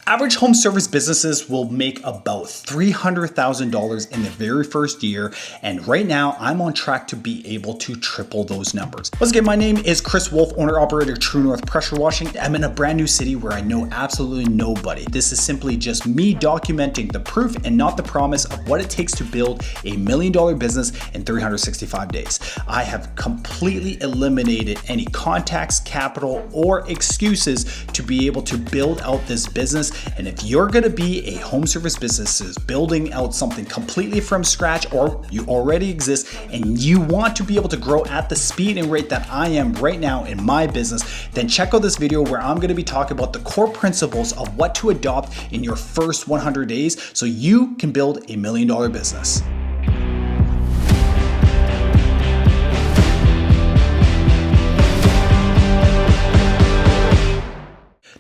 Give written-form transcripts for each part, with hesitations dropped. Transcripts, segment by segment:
Average home service businesses will make about $300,000 in the very first year, and right now I'm on track to be able to triple those numbers. Once again, my name is Chris Wolfe, owner-operator True North Pressure Washing. I'm in a brand new city where I know absolutely nobody. This is simply just me documenting the proof and not the promise of what it takes to build a $1 million business in 365 days. I have completely eliminated any contacts, capital, or excuses to be able to build out this business. And if you're gonna be a home service business building out something completely from scratch, or you already exist and you want to be able to grow at the speed and rate that I am right now in my business, then check out this video where I'm gonna be talking about the core principles of what to adopt in your first 100 days so you can build a $1 million business.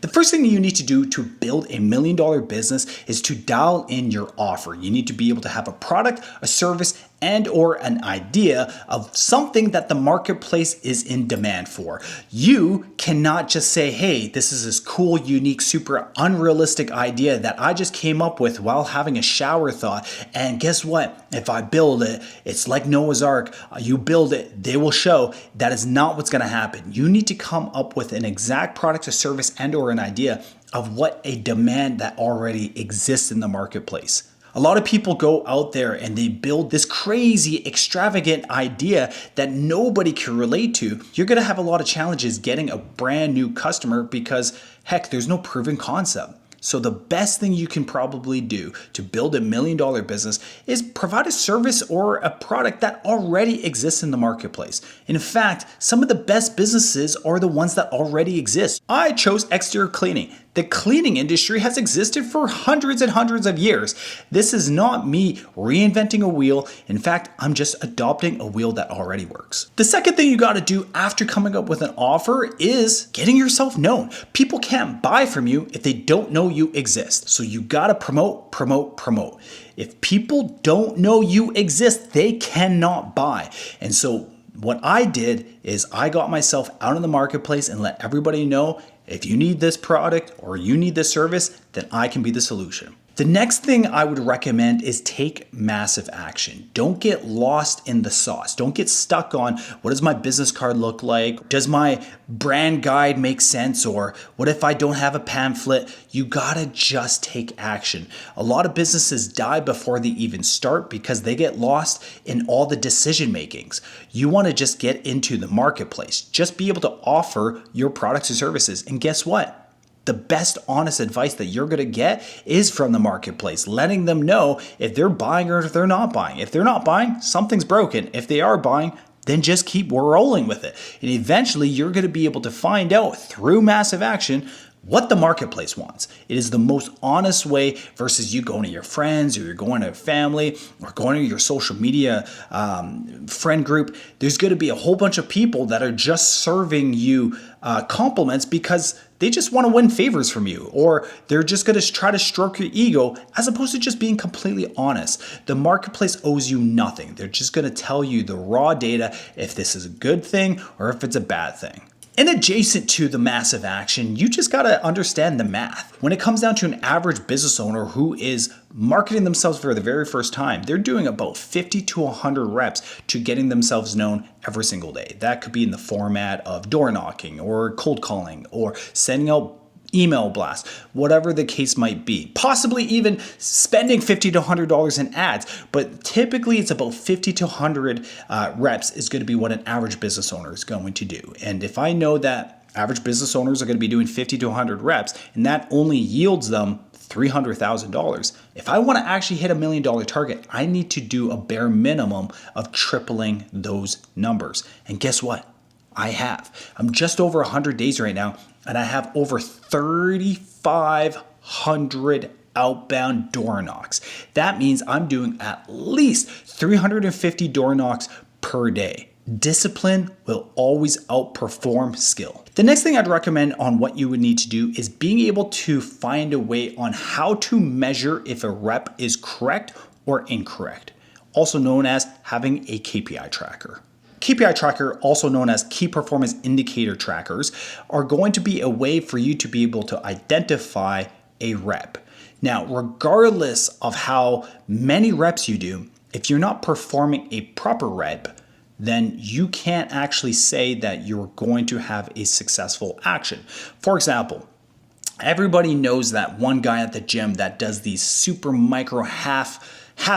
The first thing you need to do to build a $1 million business is to dial in your offer. You need to be able to have a product, a service, and or an idea of something that the marketplace is in demand for. You cannot just say, hey, this is this cool, unique, super unrealistic idea that I just came up with while having a shower thought. And guess what? If I build it, it's like Noah's Ark. You build it, they will show. That is not what's gonna happen. You need to come up with an exact product or service and or an idea of what a demand that already exists in the marketplace. A lot of people go out there and they build this crazy, extravagant idea that nobody can relate to. You're gonna have a lot of challenges getting a brand new customer because, heck, there's no proven concept. So the best thing you can probably do to build a $1 million business is provide a service or a product that already exists in the marketplace. In fact, some of the best businesses are the ones that already exist. I chose exterior cleaning. The cleaning industry has existed for hundreds and hundreds of years. This is not me reinventing a wheel. In fact, I'm just adopting a wheel that already works. The second thing you gotta do after coming up with an offer is getting yourself known. People can't buy from you if they don't know you exist. So you gotta promote, promote, promote. If people don't know you exist, they cannot buy. And so what I did is I got myself out in the marketplace and let everybody know, if you need this product or you need this service, then I can be the solution. The next thing I would recommend is take massive action. Don't get lost in the sauce. Don't get stuck on, what does my business card look like? Does my brand guide make sense? Or what if I don't have a pamphlet? You gotta just take action. A lot of businesses die before they even start because they get lost in all the decision makings. You wanna just get into the marketplace. Just be able to offer your products and services. And guess what? The best honest advice that you're gonna get is from the marketplace, letting them know if they're buying or if they're not buying. If they're not buying, something's broken. If they are buying, then just keep rolling with it. And eventually you're gonna be able to find out through massive action what the marketplace wants. It is the most honest way versus you going to your friends or you're going to family or going to your social media friend group. There's going to be a whole bunch of people that are just serving you compliments because they just want to win favors from you, or they're just going to try to stroke your ego as opposed to just being completely honest. The marketplace owes you nothing. They're just going to tell you the raw data if this is a good thing or if it's a bad thing. And adjacent to the massive action, you just gotta understand the math. When it comes down to an average business owner who is marketing themselves for the very first time, they're doing about 50 to 100 reps to getting themselves known every single day. That could be in the format of door knocking or cold calling or sending out email blast, whatever the case might be. Possibly even spending $50 to $100 in ads, but typically it's about 50 to 100 reps is going to be what an average business owner is going to do. And if I know that average business owners are going to be doing 50 to 100 reps, and that only yields them $300,000. If I want to actually hit a $1 million target, I need to do a bare minimum of tripling those numbers. And guess what? I have. I'm just over 100 days right now, and I have over 3,500 outbound door knocks. That means I'm doing at least 350 door knocks per day. Discipline will always outperform skill. The next thing I'd recommend on what you would need to do is being able to find a way on how to measure if a rep is correct or incorrect, also known as having a KPI tracker. KPI tracker, also known as key performance indicator trackers, are going to be a way for you to be able to identify a rep. Now, regardless of how many reps you do, if you're not performing a proper rep, then you can't actually say that you're going to have a successful action. For example, everybody knows that one guy at the gym that does these super micro half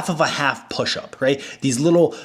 of a half push-up, right? These little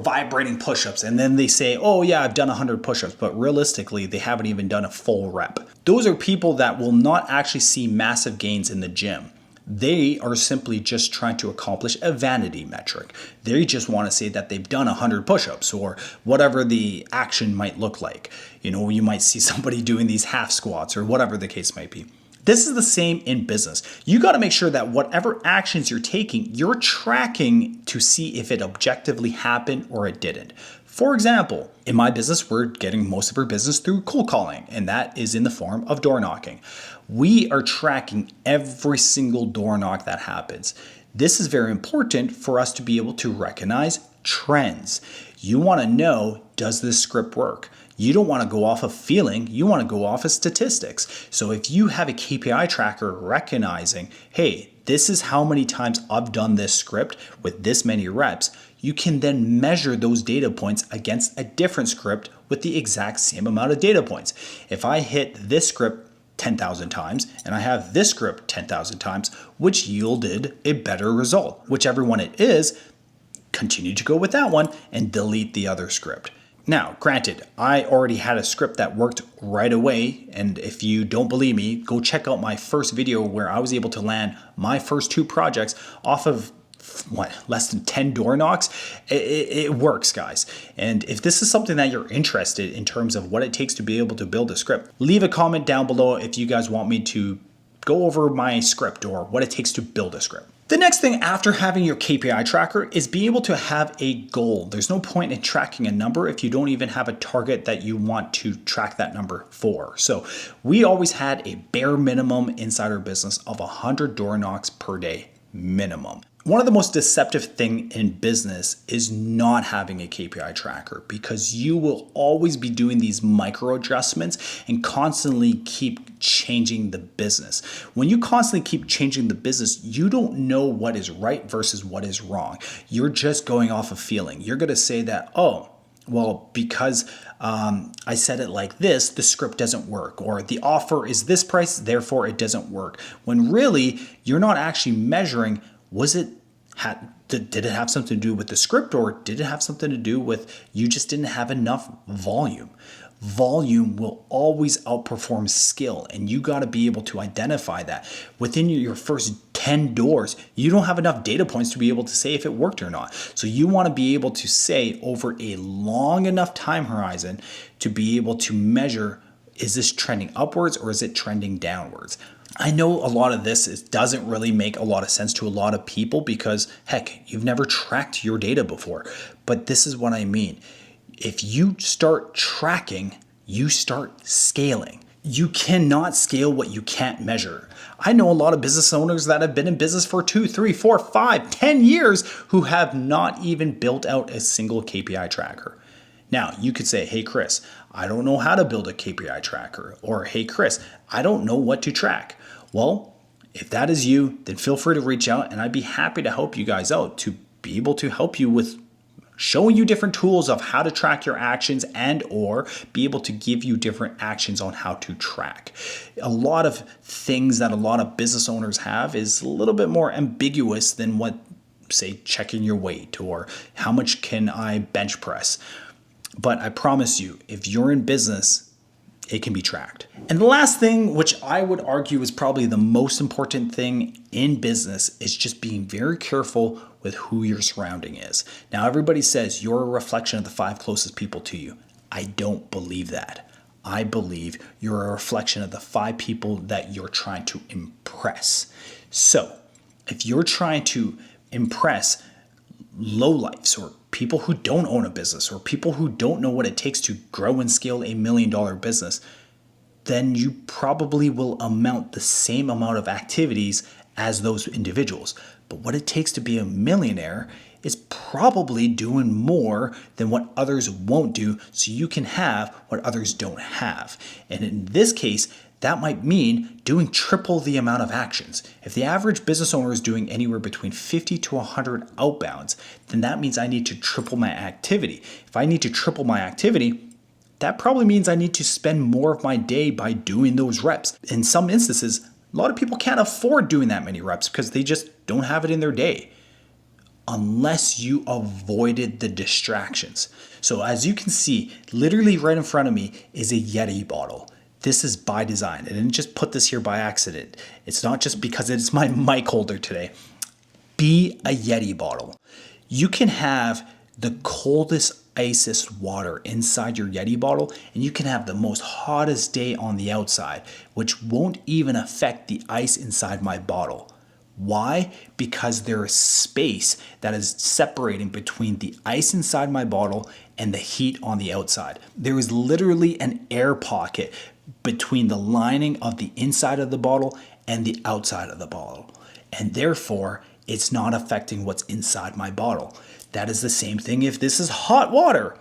vibrating push-ups, and then they say, oh yeah, I've done 100 push-ups, but realistically they haven't even done a full rep. Those are people that will not actually see massive gains in the gym. They are simply just trying to accomplish a vanity metric. They just want to say that they've done 100 push-ups or whatever the action might look like. You know, you might see somebody doing these half squats or whatever the case might be. This is the same in business. You got to make sure that whatever actions you're taking, you're tracking to see if it objectively happened or it didn't. For example, in my business, we're getting most of our business through cold calling, and that is in the form of door knocking. We are tracking every single door knock that happens. This is very important for us to be able to recognize trends. You want to know, does this script work? You don't want to go off of feeling, you want to go off of statistics. So if you have a KPI tracker recognizing, hey, this is how many times I've done this script with this many reps, you can then measure those data points against a different script with the exact same amount of data points. If I hit this script 10,000 times and I have this script 10,000 times, which yielded a better result, whichever one it is, continue to go with that one and delete the other script. Now, granted, I already had a script that worked right away, and if you don't believe me, go check out my first video where I was able to land my first 2 projects off of less than 10 door knocks. It works, guys. And if this is something that you're interested in terms of what it takes to be able to build a script, leave a comment down below if you guys want me to go over my script or what it takes to build a script. The next thing after having your KPI tracker is be able to have a goal. There's no point in tracking a number if you don't even have a target that you want to track that number for. So we always had a bare minimum inside our business of 100 door knocks per day minimum. One of the most deceptive things in business is not having a KPI tracker, because you will always be doing these micro adjustments and constantly keep changing the business. When you constantly keep changing the business, you don't know what is right versus what is wrong. You're just going off of feeling. You're going to say that, oh, well, because I said it like this, the script doesn't work, or the offer is this price, therefore it doesn't work. When really, you're not actually measuring, did it have something to do with the script, or did it have something to do with you just didn't have enough volume? Volume will always outperform skill, and you got to be able to identify that. Within your first 10 doors, you don't have enough data points to be able to say if it worked or not. So you want to be able to say over a long enough time horizon to be able to measure, is this trending upwards or is it trending downwards? I know a lot of this doesn't really make a lot of sense to a lot of people because, heck, you've never tracked your data before. But this is what I mean. If you start tracking, you start scaling. You cannot scale what you can't measure. I know a lot of business owners that have been in business for 2, 3, 4, 5, 10 years who have not even built out a single KPI tracker. Now, you could say, hey, Chris, I don't know how to build a KPI tracker. Or, hey, Chris, I don't know what to track. Well, if that is you, then feel free to reach out, and I'd be happy to help you guys out to be able to help you with showing you different tools of how to track your actions and or be able to give you different actions on how to track. A lot of things that a lot of business owners have is a little bit more ambiguous than what, say, checking your weight or how much can I bench press. But I promise you, if you're in business, it can be tracked. And the last thing, which I would argue is probably the most important thing in business, is just being very careful with who your surrounding is. Now, everybody says you're a reflection of the 5 closest people to you. I don't believe that. I believe you're a reflection of the 5 people that you're trying to impress. So, if you're trying to impress lowlifes or people who don't own a business or people who don't know what it takes to grow and scale $1 million business, then you probably will amount the same amount of activities as those individuals. But what it takes to be a millionaire is probably doing more than what others won't do so you can have what others don't have. And in this case, that might mean doing triple the amount of actions. If the average business owner is doing anywhere between 50 to 100 outbounds, then that means I need to triple my activity. If I need to triple my activity, that probably means I need to spend more of my day by doing those reps. In some instances, a lot of people can't afford doing that many reps because they just don't have it in their day, unless you avoided the distractions. So as you can see, literally right in front of me is a Yeti bottle. This is by design. I didn't just put this here by accident. It's not just because it's my mic holder today. Be a Yeti bottle. You can have the coldest, icest water inside your Yeti bottle, and you can have the most hottest day on the outside, which won't even affect the ice inside my bottle. Why? Because there is space that is separating between the ice inside my bottle and the heat on the outside. There is literally an air pocket between the lining of the inside of the bottle and the outside of the bottle. And therefore, it's not affecting what's inside my bottle. That is the same thing if this is hot water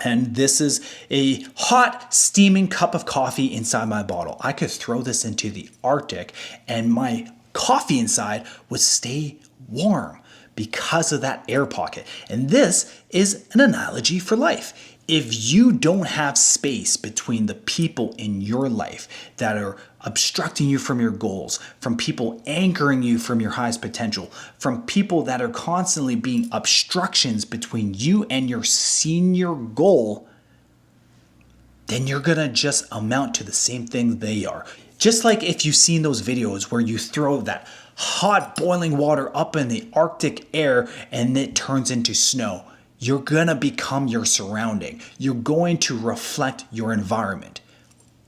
and this is a hot steaming cup of coffee inside my bottle. I could throw this into the Arctic and my coffee inside would stay warm because of that air pocket. And this is an analogy for life. If you don't have space between the people in your life that are obstructing you from your goals, from people anchoring you from your highest potential, from people that are constantly being obstructions between you and your senior goal, then you're gonna just amount to the same thing they are. Just like if you've seen those videos where you throw that hot boiling water up in the Arctic air and it turns into snow. You're gonna become your surrounding. You're going to reflect your environment.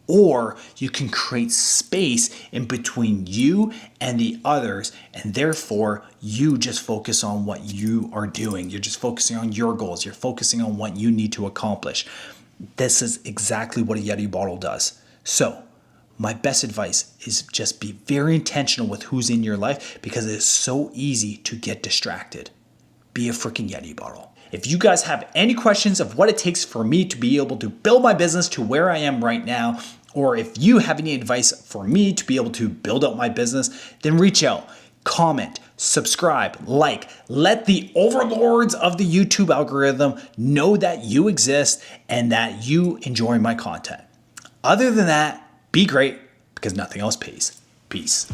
Or you can create space in between you and the others, and therefore you just focus on what you are doing. You're just focusing on your goals. You're focusing on what you need to accomplish. This is exactly what a Yeti bottle does. So, my best advice is just be very intentional with who's in your life because it is so easy to get distracted. Be a freaking Yeti bottle. If you guys have any questions of what it takes for me to be able to build my business to where I am right now, or if you have any advice for me to be able to build up my business, then reach out, comment, subscribe, like, let the overlords of the YouTube algorithm know that you exist and that you enjoy my content. Other than that, be great because nothing else pays. Peace.